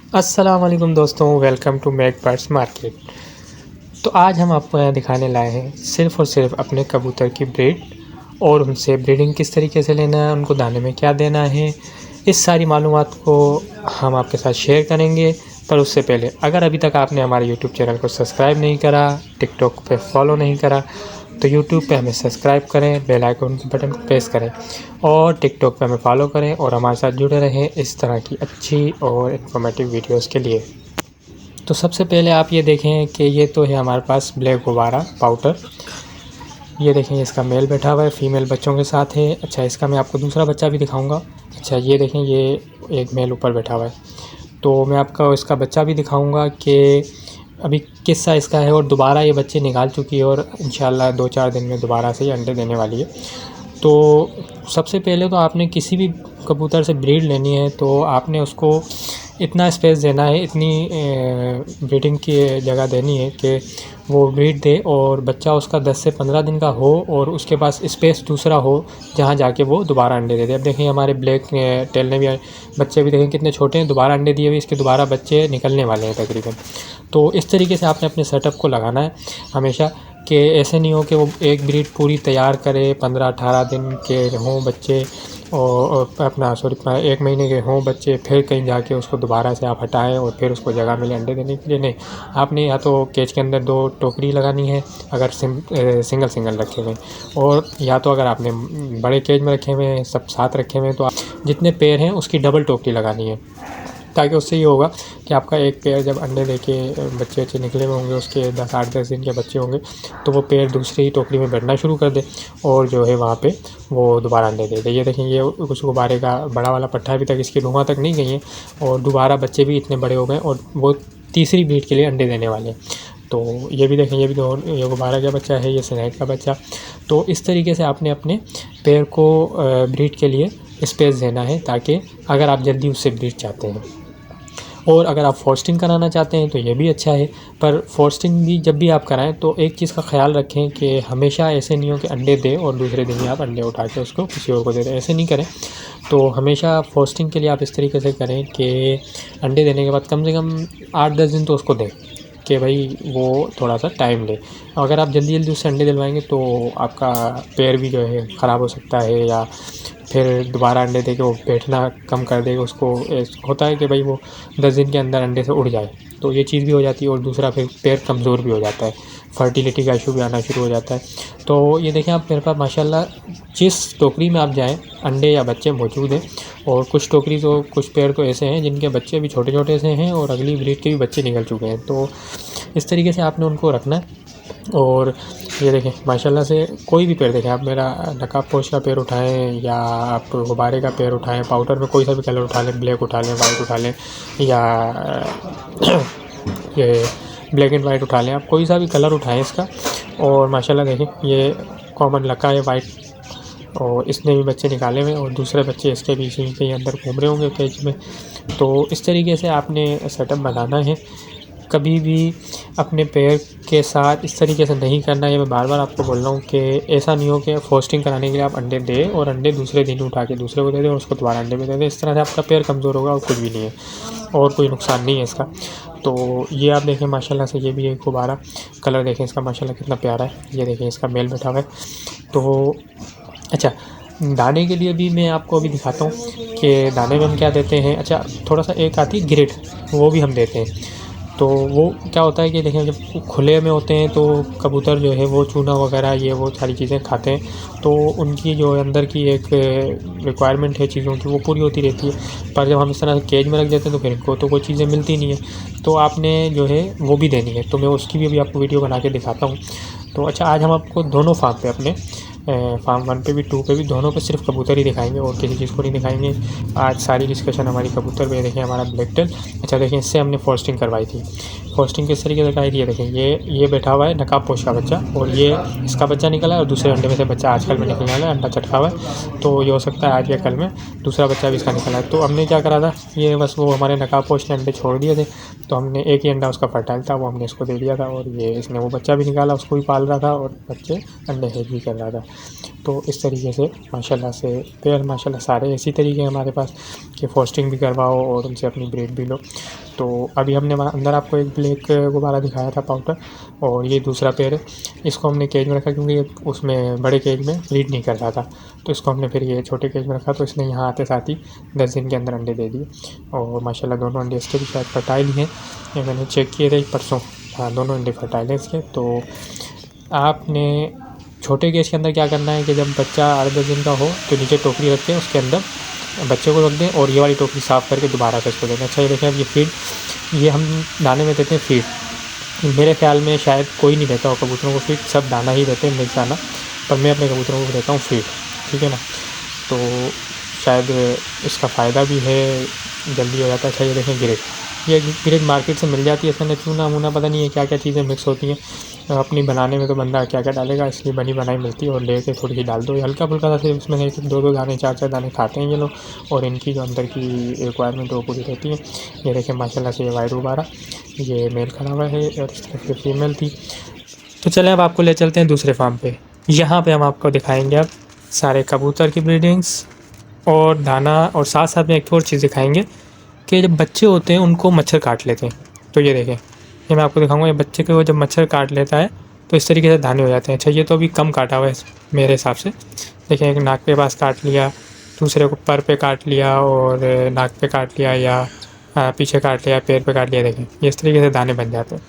अस्सलाम वालेकुम दोस्तों, welcome to Mac Birds market. तो आज हम आपको यहाँ दिखाने लाए हैं सिर्फ़ और सिर्फ अपने कबूतर की ब्रीड और उनसे ब्रीडिंग किस तरीके से लेना है, उनको दाने में क्या देना है, इस सारी मालूमात को हम आपके साथ शेयर करेंगे। पर उससे पहले अगर अभी तक आपने हमारे यूट्यूब चैनल को सब्सक्राइब नहीं करा, टिकटॉक पे फॉलो नहीं करा, तो यूट्यूब पे हमें सब्सक्राइब करें, बेल आइकन के बटन को प्रेस करें और टिकटॉक पे हमें फॉलो करें और हमारे साथ जुड़े रहें इस तरह की अच्छी और इन्फॉर्मेटिव वीडियोस के लिए। तो सबसे पहले आप ये देखें कि ये तो है हमारे पास ब्लैक गुब्बारा पाउडर। ये देखें इसका मेल बैठा हुआ है, फीमेल बच्चों के साथ है। अच्छा, इसका मैं आपको दूसरा बच्चा भी दिखाऊंगा। अच्छा, ये देखें ये एक मेल ऊपर बैठा हुआ है, तो मैं आपको इसका बच्चा भी दिखाऊंगा कि अभी किस साइज़ का है और दोबारा ये बच्चे निकाल चुकी है और इंशाल्लाह 2-4 दिन में दोबारा से ये अंडे देने वाली है। तो सबसे पहले तो आपने किसी भी कबूतर से ब्रीड लेनी है तो आपने उसको इतना स्पेस देना है, इतनी ब्रीडिंग की जगह देनी है कि वो ब्रीड दे और बच्चा उसका 10 से 15 दिन का हो और उसके पास स्पेस दूसरा हो जहाँ जाके वो दोबारा अंडे दे दे। अब देखें हमारे ब्लैक टेल ने भी बच्चे भी देखें कितने छोटे हैं, दोबारा अंडे दिए हुए, इसके दोबारा बच्चे निकलने वाले हैं तकरीबन। तो इस तरीके से आपने अपने सेटअप को लगाना है हमेशा, कि ऐसे नहीं हो कि वो एक ब्रीड पूरी तैयार करे, 15-18 दिन के हों बच्चे और अपना सॉरी 1 महीने के हों बच्चे, फिर कहीं जाके उसको दोबारा से आप हटाएं और फिर उसको जगह मिले अंडे देने के लिए। नहीं, आपने या तो केज के अंदर 2 टोकरी लगानी है अगर सिंगल सिंगल रखे हुए हैं, और या तो अगर आपने बड़े केज में रखे हुए हैं, सब साथ रखे हुए हैं, तो आप जितने पेयर हैं उसकी डबल टोकरी लगानी है, ताकि उससे ये होगा कि आपका एक पेयर जब अंडे देके बच्चे अच्छे निकले हुए होंगे, उसके 8-10 दिन के बच्चे होंगे, तो वो पेयर दूसरी ही टोकरी में बैठना शुरू कर दे और जो है वहाँ पे वो दोबारा अंडे दे दे। ये देखें ये कुछ गुब्बारे का बड़ा वाला पट्टा अभी तक इसकी रुआ तक नहीं गई है और दोबारा बच्चे भी इतने बड़े हो गए और वो तीसरी ब्रीड के लिए अंडे देने वाले हैं। तो ये भी देखें, ये भी ये गुब्बारा का बच्चा है, ये स्नेक का बच्चा। तो इस तरीके से आपने अपने पेयर को ब्रीड के लिए स्पेस देना है, ताकि अगर आप जल्दी उससे ब्रीड चाहते हैं और अगर आप फोस्टिंग कराना चाहते हैं तो ये भी अच्छा है। पर फोस्टिंग भी जब भी आप कराएं तो एक चीज़ का ख्याल रखें कि हमेशा ऐसे नहीं हो कि अंडे दें और दूसरे दिन ही आप अंडे उठा के उसको किसी और को दे दें, ऐसे नहीं करें। तो हमेशा फोस्टिंग के लिए आप इस तरीके से करें कि अंडे देने के बाद कम से कम 8-10 दिन तो उसको दें, कि भाई वो थोड़ा सा टाइम ले। अगर आप जल्दी जल्दी उससे अंडे दिलवाएंगे तो आपका पेयर भी जो है ख़राब हो सकता है, या फिर दोबारा अंडे दे के वो बैठना कम कर देगा। उसको होता है कि भाई वो 10 दिन के अंदर अंडे से उड़ जाए, तो ये चीज़ भी हो जाती है और दूसरा फिर पेयर कमज़ोर भी हो जाता है, फर्टिलिटी का इशू भी आना शुरू हो जाता है। तो ये देखें आप, मेरे पास माशाल्लाह जिस टोकरी में आप जाएं अंडे या बच्चे मौजूद हैं, और कुछ टोकरी तो कुछ पेयर तो ऐसे हैं जिनके बच्चे भी छोटे छोटे से हैं और अगली ब्रीड के भी बच्चे निकल चुके हैं। तो इस तरीके से आपने उनको रखना है। और ये देखें माशाल्लाह से कोई भी पेड़ देखें आप, मेरा नकाबपोश का पेड़ उठाएं या आप गुब्बारे का पेड़ उठाएं, पाउडर में कोई सा भी कलर उठा लें, ब्लैक उठा लें, वाइट उठा लें, या ये ब्लैक एंड वाइट उठा लें, आप कोई सा भी कलर उठाएं इसका। और माशाल्लाह देखें ये कॉमन लका है वाइट, और इसने भी बच्चे निकाले हुए और दूसरे बच्चे इसके भी इसी के अंदर घूम रहे होंगे केज में। तो इस तरीके से आपने सेटअप बनाना है। कभी भी अपने पेयर के साथ इस तरीके से नहीं करना है। ये मैं बार बार आपको बोल रहा हूँ कि ऐसा नहीं हो कि फोस्टिंग कराने के लिए आप अंडे दें और अंडे दूसरे दिन उठा के दूसरे को दे दें और उसको दोबारा अंडे में दे दें। इस तरह से आपका पेयर कमज़ोर होगा और कुछ भी नहीं है और कोई नुकसान नहीं है इसका। तो ये आप देखें माशाल्लाह से, ये भी एक गुब्बारा कलर देखें इसका माशाल्लाह कितना प्यारा है। ये देखें इसका मेल बैठा हुआ है। तो अच्छा, दाने के लिए भी मैं आपको अभी दिखाता हूँ कि दाने में हम क्या देते हैं। अच्छा, थोड़ा सा एक आती है ग्रिड, वो भी हम देते हैं। तो वो क्या होता है कि देखें जब खुले में होते हैं तो कबूतर जो है वो चूना वगैरह ये वो सारी चीज़ें खाते हैं, तो उनकी जो अंदर की एक रिक्वायरमेंट है चीज़ों की वो पूरी होती रहती है। पर जब हम इस तरह केज में रख देते हैं तो फिर इनको तो कोई चीज़ें मिलती नहीं है, तो आपने जो है वो भी देनी है। तो मैं उसकी भी अभी आपको वीडियो बना के दिखाता हूँ। तो अच्छा, आज हम आपको दोनों फार्म पे, अपने फार्म 1 पे भी 2 पे भी, दोनों पे सिर्फ कबूतर ही दिखाएंगे और किसी चीज़ को नहीं दिखाएंगे। आज सारी डिस्कशन हमारी कबूतर पे। देखें हमारा ब्लैक टेल, अच्छा देखें इससे हमने फोस्टिंग करवाई थी। फोस्टिंग किस तरीके से कराई थी, देखें ये बैठा हुआ है नकाबपोश का बच्चा, और ये इसका बच्चा निकला है और दूसरे अंडे में से बच्चा आजकल में निकलने वाला है, अंडा चटका हुआ है। तो ये हो सकता है आज या कल में दूसरा बच्चा भी इसका निकला है। तो हमने क्या करा था, ये बस वो हमारे नकाबपोश ने अंडे छोड़ दिए थे, तो हमने एक ही अंडा उसका फर्टाइल था वो हमने इसको दे दिया था, और ये इसने वो बच्चा भी निकाला, उसको भी पाल रहा था और बच्चे अंडे हेज भी कर रहा था। तो इस तरीके से माशाल्लाह से पेयर माशाल्लाह सारे इसी तरीके हैं हमारे पास कि फोस्टिंग भी करवाओ और उनसे अपनी ब्रीड भी लो। तो अभी हमने वहाँ अंदर आपको एक ब्लैक गुब्बारा दिखाया था पाउडर, और ये दूसरा पेयर है। इसको हमने केज में रखा क्योंकि ये उसमें बड़े केज में ब्रीड नहीं कर रहा था, तो इसको हमने फिर ये छोटे केज में रखा, तो इसने यहाँ आते साथ ही 10 दिन के अंदर अंडे दे दिए। और माशाल्लाह दोनों अंडे इसके भी शायद फर्टाइल ही हैं, ये मैंने चेक किए थे परसों। हाँ, दोनों अंडे फर्टाइल हैं इसके। तो आपने छोटे केज के अंदर क्या करना है कि जब बच्चा 8-10 दिन का हो तो नीचे टोकरी रख के उसके अंदर बच्चे को रख दें, और ये वाली टोकरी साफ़ करके दोबारा से इसको दें। अच्छा, ये देखें अब ये फीड, ये हम दाने में देते हैं फीड। मेरे ख्याल में शायद कोई नहीं देता हो कबूतरों को फीड, सब दाना ही देते हैं मिक्स दाना, पर मैं अपने कबूतरों को देता हूँ फीड, ठीक है ना। तो शायद इसका फ़ायदा भी है, जल्दी हो जाता है। अच्छा, ये देखें ग्रेड, ये ग्रेड मार्केट से मिल जाती है, इसमें चूना वूना पता नहीं है क्या क्या चीज़ें मिक्स होती हैं, अपनी बनाने में तो बंदा क्या क्या डालेगा, इसलिए बनी बनाई मिलती है और ले के थोड़ी सी डाल दो। हल्का फुल्का सा सिर्फ इसमें है कि 2-2 दाने 4-4 दाने खाते हैं ये लोग, और इनकी जो अंदर की रिक्वायरमेंट वो पूरी रहती है। ये देखें माशाल्लाह से ये वाइट गुब्बारा, ये मेल खड़ा हुआ है और इस तरफ से फीमेल थी। तो चलें अब आपको ले चलते हैं दूसरे फार्म पे। यहाँ पे हम आपको दिखाएंगे अब सारे कबूतर की ब्रीडिंग्स और दाना, और साथ साथ में एक और चीज़ दिखाएंगे कि जब बच्चे होते हैं उनको मच्छर काट लेते हैं। तो ये देखें, ये मैं आपको दिखाऊंगा, ये बच्चे को जब मच्छर काट लेता है तो इस तरीके से दाने हो जाते हैं। अच्छा, ये तो अभी कम काटा हुआ है मेरे हिसाब से। देखें, एक नाक पे पास काट लिया, दूसरे को पर पे काट लिया, और नाक पे काट लिया, या पीछे काट लिया, पैर पे काट लिया। देखें, ये इस तरीके से दाने बन जाते हैं।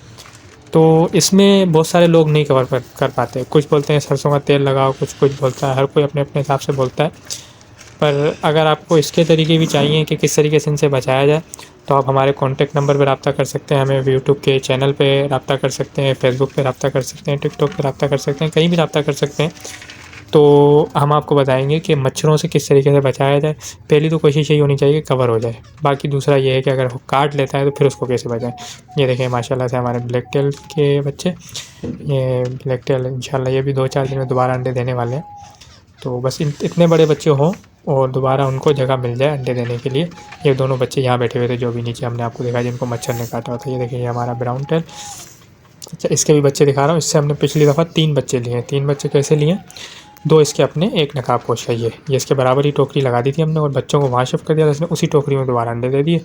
तो इसमें बहुत सारे लोग नहीं कवर कर पाते। कुछ बोलते हैं सरसों का तेल लगाओ, कुछ बोलता है, हर कोई अपने अपने हिसाब से बोलता है। पर अगर आपको इसके तरीके भी चाहिए कि किस तरीके से इनसे बचाया जाए, तो आप हमारे कॉन्टैक्ट नंबर पर रब्ता कर सकते हैं, हमें यूट्यूब के चैनल पे रब्ता कर सकते हैं, फेसबुक पे रब्ता कर सकते हैं, टिकटॉक पे रब्ता कर सकते हैं, कहीं भी रब्ता कर सकते हैं। तो हम आपको बताएंगे कि मच्छरों से किस तरीके से बचाया जाए। पहली तो कोशिश यही होनी चाहिए कि कवर हो जाए, बाकी दूसरा ये है कि अगर वो काट लेता है तो फिर उसको कैसे बचाएं। ये देखें माशाल्लाह से हमारे ब्लैक टेल के बच्चे, ये ब्लैक टेल इंशाल्लाह ये भी 2-4 दिन में दोबारा अंडे देने वाले हैं। तो बस इतने बड़े बच्चे हों और दोबारा उनको जगह मिल जाए अंडे देने के लिए। ये दोनों बच्चे यहाँ बैठे हुए थे जो भी नीचे हमने आपको देखा, जिनको मच्छर ने काटा हुआ था। ये देखिए, ये हमारा ब्राउन टेल। अच्छा, इसके भी बच्चे दिखा रहा हूँ। इससे हमने पिछली दफ़ा 3 बच्चे लिए हैं। 3 बच्चे कैसे लिए? 2 इसके अपने, एक नकाबपोश का। ये इसके बराबर ही टोकरी लगा दी थी हमने, और बच्चों को वहाँ शिफ्ट कर दिया था, इसने उसी टोकरी में दोबारा अंडे दे दिए।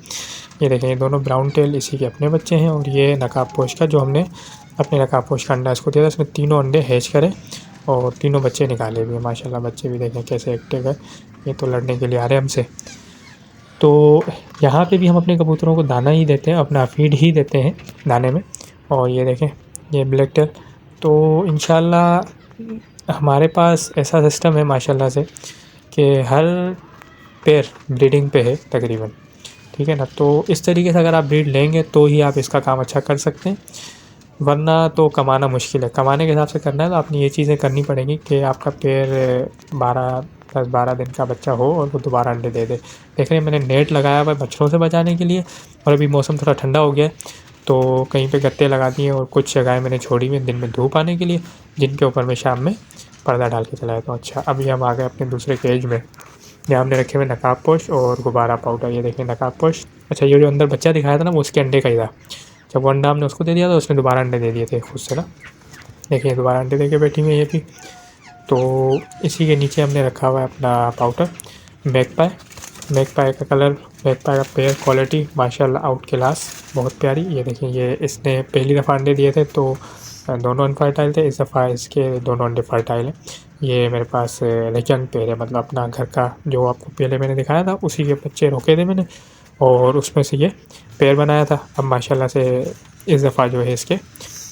ये देखें, ये दोनों ब्राउन टेल इसी के अपने बच्चे हैं, और ये नकाबपोश का जो हमने अपने नकाबपोश का अंडा इसको दिया था। इसमें तीनों अंडे हैच करे और तीनों बच्चे निकाले भी हैं। माशाल्लाह बच्चे भी देखें कैसे एक्टिव है, ये तो लड़ने के लिए आ रहे हैं हमसे। तो यहाँ पे भी हम अपने कबूतरों को दाना ही देते हैं, अपना फीड ही देते हैं दाने में। और ये देखें, ये ब्लैक टेल। तो इंशाल्लाह हमारे पास ऐसा सिस्टम है माशाल्लाह से कि हर पेयर ब्रीडिंग पे है तकरीबन, ठीक है ना। तो इस तरीके से अगर आप ब्रीड लेंगे तो ही आप इसका काम अच्छा कर सकते हैं, वरना तो कमाना मुश्किल है। कमाने के हिसाब से करना है तो आपने ये चीज़ें करनी पड़ेंगी कि आपका पेयर 10-12 दिन का बच्चा हो और वो दोबारा अंडे दे दे। देख रहे हैं, मैंने नेट लगाया हुआ है मच्छरों से बचाने के लिए, और अभी मौसम थोड़ा ठंडा हो गया है तो कहीं पे गत्ते लगा दिए, और कुछ जगह मैंने छोड़ी हुई दिन में धूप आने के लिए, जिनके ऊपर मैं शाम में पर्दा डाल के चला जाता हूँ। अच्छा, अभी हम आ गए अपने दूसरे केज में, यहाँ हमने रखे हुए नकाबपोश और गुब्बारा पाउडर। ये देखें नकाबपोश। अच्छा, ये जो अंदर बच्चा दिखाया था ना, वो उसके अंडे का ही था। जब वो अंडा हमने उसको दे दिया तो उसने दोबारा अंडे दे दिए थे खुद से ना। देखिए, दोबारा अंडे दे के बैठी हुई है ये भी। तो इसी के नीचे हमने रखा हुआ है अपना पाउडर मैगपाई। मैगपाई का कलर, मैगपाई का पेयर क्वालिटी माशाल्लाह आउट क्लास, बहुत प्यारी। ये देखिए, ये इसने पहली दफ़ा अंडे दिए थे तो दोनों अनफर्टाइल थे, इस दफ़ा इसके दोनों अंडे फर्टाइल हैं। ये मेरे पास लेजन पेयर है, मतलब अपना घर का जो आपको पहले मैंने दिखाया था उसी के बच्चे रोके थे मैंने, और उसमें से ये पेयर बनाया था। अब माशाल्लाह से इस दफ़ा जो है इसके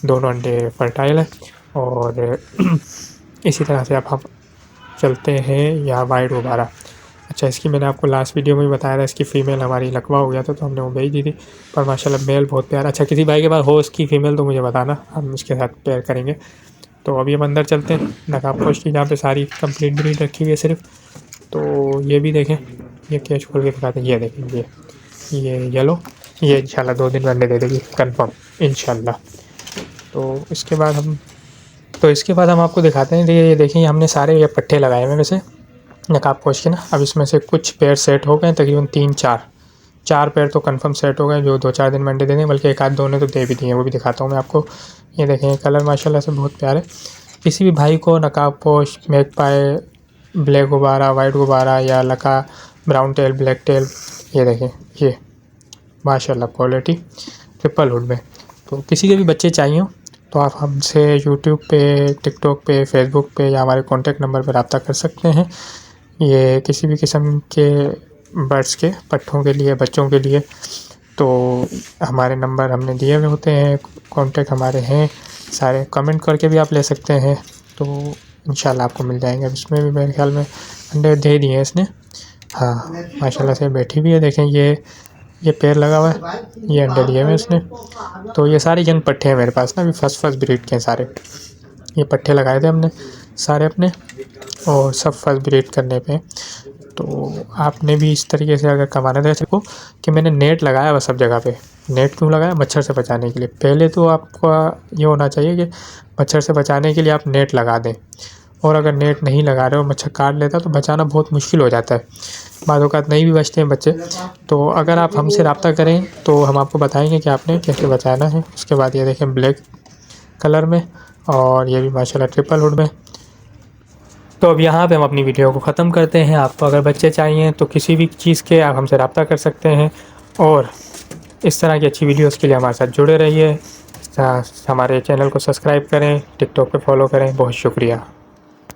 दोनों अंडे फर्टाइल हैं। और इसी तरह से अब हम चलते हैं यहाँ वाइट गुब्बारा। अच्छा, इसकी मैंने आपको लास्ट वीडियो में भी बताया था, इसकी फ़ीमेल हमारी लकवा हो गया था तो हमने वो भेज दी थी, पर माशाल्लाह मेल बहुत प्यारा। अच्छा, किसी भाई के पास हो इसकी फ़ीमेल तो मुझे बताना, हम उसके साथ पेयर करेंगे। तो अभी हम अंदर चलते हैं नकाबपोश की, जहाँ पे सारी कंप्लीट ब्रीड रखी हुई है सिर्फ। तो ये भी देखें, ये कैच खोल के दिखाते हैं। ये देखें, ये येलो, ये इंशाल्लाह 2 दिन में अंडे दे देगी कंफर्म इंशाल्लाह। तो इसके बाद हम आपको दिखाते हैं। ये देखिए, हमने सारे ये पट्टे लगाए हुए वैसे नकाबपोश के ना। अब इसमें से कुछ पेयर सेट हो गए, तकरीबन 3-4 पेयर तो कंफर्म सेट हो गए जो 2-4 दिन में अंडे देंगे, बल्कि 1-2 ने तो दे भी दिए हैं, वो भी दिखाता हूँ मैं आपको। ये देखें, कलर माशाल्लाह से बहुत प्यारे, किसी भी भाई को नकाबपोश, मैगपाई, ब्लैक गुब्बारा, वाइट गुब्बारा या लका, ब्राउन टेल, ब्लैक टेल, ये देखें, ये माशाल्लाह क्वालिटी ट्रिपल हुड में। तो किसी के भी बच्चे चाहिए तो आप हमसे यूट्यूब पे, टिकटॉक पे, फेसबुक पे या हमारे कॉन्टैक्ट नंबर पर रब्ता कर सकते हैं। ये किसी भी किस्म के बर्ड्स के पट्ठों के लिए, बच्चों के लिए, तो हमारे नंबर हमने दिए हुए होते हैं, कॉन्टैक्ट हमारे हैं सारे। कमेंट करके भी आप ले सकते हैं, तो इंशाल्लाह आपको मिल जाएंगे। अब इसमें भी मेरे ख्याल में अंडे दे दिए हैं इसने। हाँ, माशाल्लाह से बैठी भी है। देखें ये पैर लगा हुआ है, ये अंडे दिए हुए हैं इसने। तो ये सारे यंग पट्ठे हैं मेरे पास ना, अभी फर्स्ट ब्रीड के हैं सारे। ये पट्ठे लगाए थे हमने सारे अपने, और सब फर्स्ट ब्रीड करने पे। तो आपने भी इस तरीके से अगर कमाना था इसको, कि मैंने नेट लगाया हुआ सब जगह पे। नेट क्यों लगाया? मच्छर से बचाने के लिए। पहले तो आपका ये होना चाहिए कि मच्छर से बचाने के लिए आप नेट लगा दें, और अगर नेट नहीं लगा रहे हो, मच्छर काट लेता है तो बचाना बहुत मुश्किल हो जाता है। बाद औक़ात नहीं भी बचते हैं बच्चे। तो अगर आप हमसे रब्ता करें तो हम आपको बताएंगे कि आपने कैसे बचाना है। उसके बाद ये देखें ब्लैक कलर में, और ये भी माशाल्लाह ट्रिपल हुड में। तो अब यहाँ पे हम अपनी वीडियो को ख़त्म करते हैं। आपको अगर बच्चे चाहिए तो किसी भी चीज़ के आप हमसे रब्ता कर सकते हैं, और इस तरह की अच्छी वीडियोस के लिए हमारे साथ जुड़े रहिए। हमारे चैनल को सब्सक्राइब करें, टिकटॉक पे फॉलो करें। बहुत शुक्रिया।